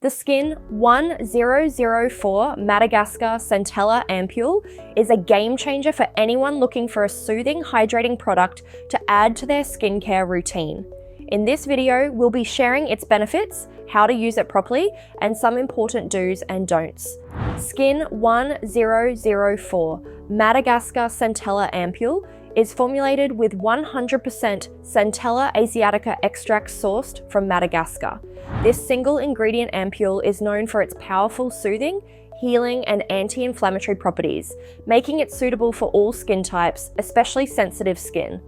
The SKIN1004 Madagascar Centella Ampoule is a game changer for anyone looking for a soothing, hydrating product to add to their skincare routine. In this video, we'll be sharing its benefits, how to use it properly, and some important do's and don'ts. SKIN1004 Madagascar Centella Ampoule is formulated with 100% Centella Asiatica extract sourced from Madagascar. This single ingredient ampoule is known for its powerful soothing, healing, and anti-inflammatory properties, making it suitable for all skin types, especially sensitive skin.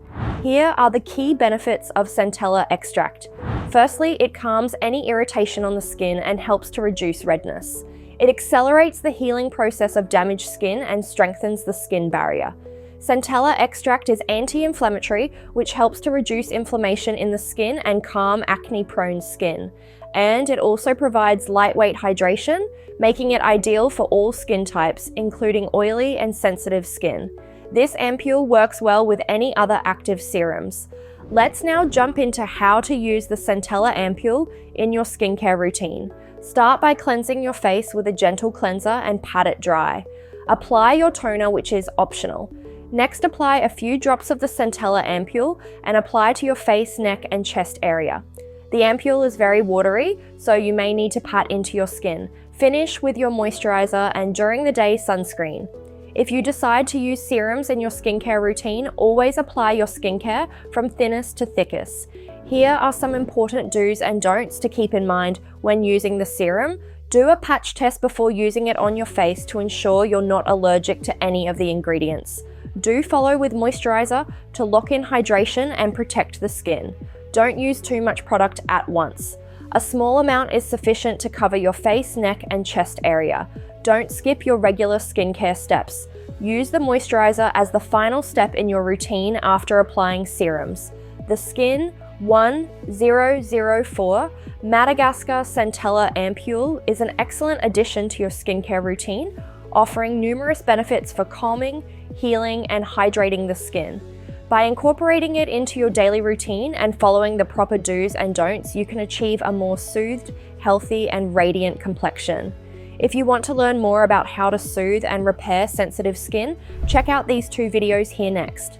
Here are the key benefits of Centella extract. Firstly, it calms any irritation on the skin and helps to reduce redness. It accelerates the healing process of damaged skin and strengthens the skin barrier. Centella extract is anti-inflammatory, which helps to reduce inflammation in the skin and calm acne-prone skin. And it also provides lightweight hydration, making it ideal for all skin types, including oily and sensitive skin. This ampoule works well with any other active serums. Let's now jump into how to use the Centella ampoule in your skincare routine. Start by cleansing your face with a gentle cleanser and pat it dry. Apply your toner, which is optional. Next, apply a few drops of the Centella ampoule and apply to your face, neck, and chest area. The ampoule is very watery, so you may need to pat into your skin. Finish with your moisturizer and during the day sunscreen. If you decide to use serums in your skincare routine, always apply your skincare from thinnest to thickest. Here are some important do's and don'ts to keep in mind when using the serum. Do a patch test before using it on your face to ensure you're not allergic to any of the ingredients. Do follow with moisturizer to lock in hydration and protect the skin. Don't use too much product at once. A small amount is sufficient to cover your face, neck, and chest area. Don't skip your regular skincare steps. Use the moisturizer as the final step in your routine after applying serums. The SKIN1004 Madagascar Centella Ampoule is an excellent addition to your skincare routine, offering numerous benefits for calming, healing, and hydrating the skin. By incorporating it into your daily routine and following the proper do's and don'ts, you can achieve a more soothed, healthy, and radiant complexion. If you want to learn more about how to soothe and repair sensitive skin, check out these two videos here next.